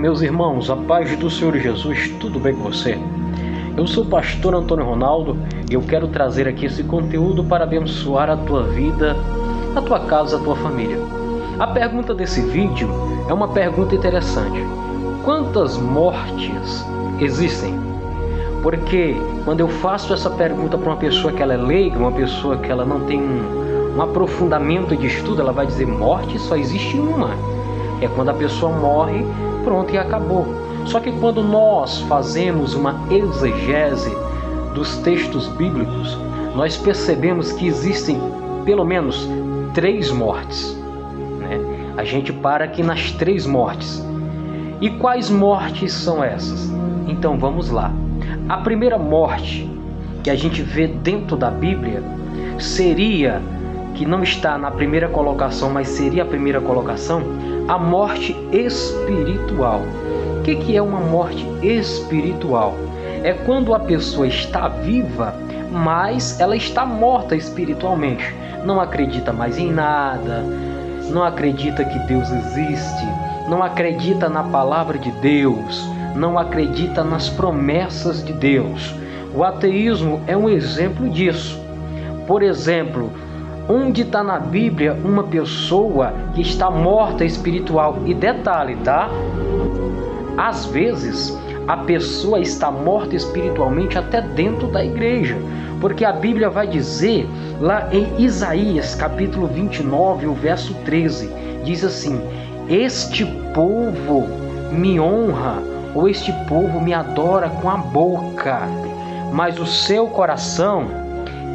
Meus irmãos, a paz do Senhor Jesus, tudo bem com você? Eu sou o pastor Antônio Ronaldo e eu quero trazer aqui esse conteúdo para abençoar a tua vida, a tua casa, a tua família. A pergunta desse vídeo é uma pergunta interessante. Quantas mortes existem? Porque quando eu faço essa pergunta para uma pessoa que ela é leiga, uma pessoa que ela não tem um aprofundamento de estudo, ela vai dizer: morte só existe uma. É quando a pessoa morre, pronto, e acabou. Só que quando nós fazemos uma exegese dos textos bíblicos, nós percebemos que existem pelo menos 3 mortes, né? A gente para aqui nas 3 mortes. E quais mortes são essas? Então vamos lá. A primeira morte que a gente vê dentro da Bíblia seria, que não está na primeira colocação, mas seria a primeira colocação, a morte espiritual. O que é uma morte espiritual? É quando a pessoa está viva, mas ela está morta espiritualmente. Não acredita mais em nada, não acredita que Deus existe, não acredita na palavra de Deus, não acredita nas promessas de Deus. O ateísmo é um exemplo disso. Por exemplo, onde está na Bíblia uma pessoa que está morta espiritual? E detalhe, tá? Às vezes a pessoa está morta espiritualmente até dentro da igreja, porque a Bíblia vai dizer lá em Isaías capítulo 29, o verso 13, diz assim: este povo me honra, ou este povo me adora com a boca, mas o seu coração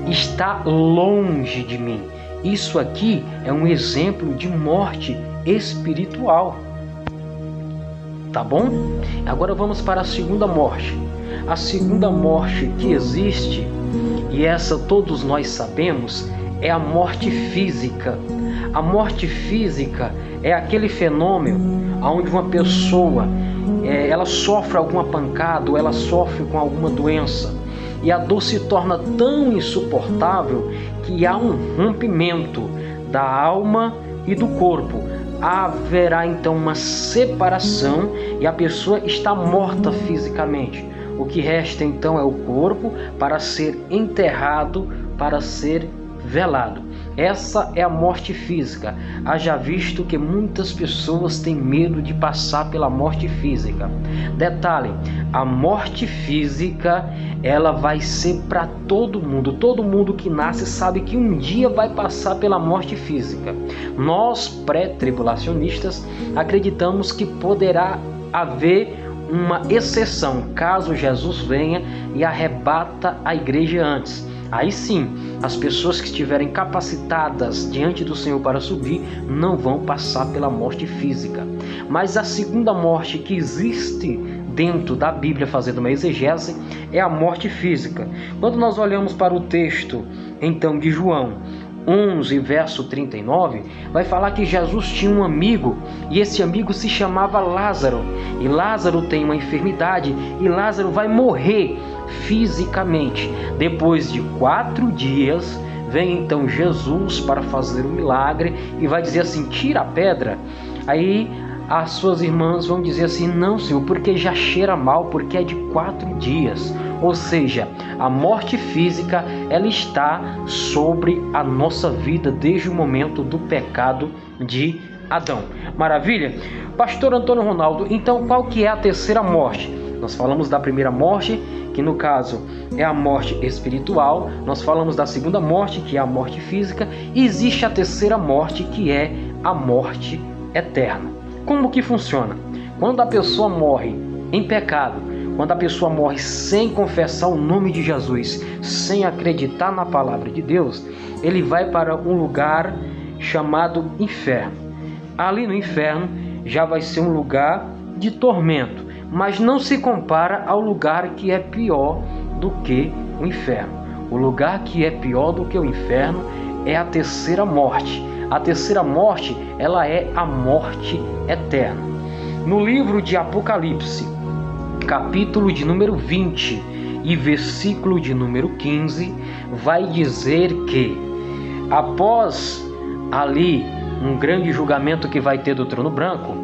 está longe de mim. Isso aqui é um exemplo de morte espiritual. Tá bom? Agora vamos para a segunda morte. A segunda morte que existe, e essa todos nós sabemos, é a morte física. A morte física é aquele fenômeno onde uma pessoa ela sofre alguma pancada ou ela sofre com alguma doença, e a dor se torna tão insuportável que há um rompimento da alma e do corpo. Haverá então uma separação e a pessoa está morta fisicamente. O que resta então é o corpo para ser enterrado, para ser velado. Essa é a morte física. Haja visto que muitas pessoas têm medo de passar pela morte física. Detalhe, a morte física, ela vai ser para todo mundo. Todo mundo que nasce sabe que um dia vai passar pela morte física. Nós, pré-tribulacionistas, acreditamos que poderá haver uma exceção, caso Jesus venha e arrebata a igreja antes. Aí sim, as pessoas que estiverem capacitadas diante do Senhor para subir não vão passar pela morte física. Mas a segunda morte que existe dentro da Bíblia, fazendo uma exegese, é a morte física. Quando nós olhamos para o texto então de João 11, verso 39, vai falar que Jesus tinha um amigo, e esse amigo se chamava Lázaro. E Lázaro tem uma enfermidade, e Lázaro vai morrer fisicamente. Depois de 4 dias, vem então Jesus para fazer o milagre e vai dizer assim: tira a pedra. Aí as suas irmãs vão dizer assim: não, Senhor, porque já cheira mal, porque é de 4 dias. Ou seja, a morte física, ela está sobre a nossa vida desde o momento do pecado de Adão. Maravilha? Pastor Antônio Ronaldo, então qual que é a terceira morte? Nós falamos da primeira morte, que no caso é a morte espiritual. Nós falamos da segunda morte, que é a morte física. E existe a terceira morte, que é a morte eterna. Como que funciona? Quando a pessoa morre em pecado, quando a pessoa morre sem confessar o nome de Jesus, sem acreditar na palavra de Deus, ele vai para um lugar chamado inferno. Ali no inferno já vai ser um lugar de tormento, mas não se compara ao lugar que é pior do que o inferno. O lugar que é pior do que o inferno é a terceira morte. A terceira morte, ela é a morte eterna. No livro de Apocalipse, capítulo de número 20 e versículo de número 15, vai dizer que após ali um grande julgamento que vai ter do trono branco,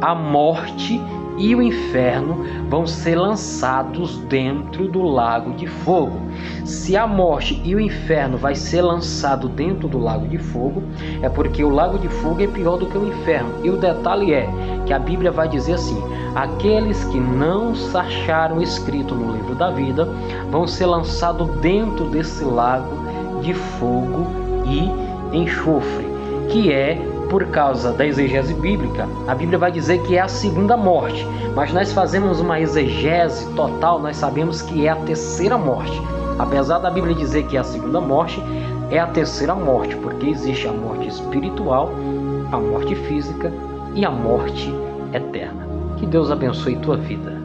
a morte e o inferno vão ser lançados dentro do lago de fogo. Se a morte e o inferno vai ser lançado dentro do lago de fogo, é porque o lago de fogo é pior do que o inferno. E o detalhe é que a Bíblia vai dizer assim: aqueles que não se acharam escrito no livro da vida vão ser lançados dentro desse lago de fogo e enxofre, que é, por causa da exegese bíblica, a Bíblia vai dizer que é a segunda morte, mas nós fazemos uma exegese total, nós sabemos que é a terceira morte. Apesar da Bíblia dizer que é a segunda morte, é a terceira morte, porque existe a morte espiritual, a morte física e a morte eterna. Que Deus abençoe tua vida.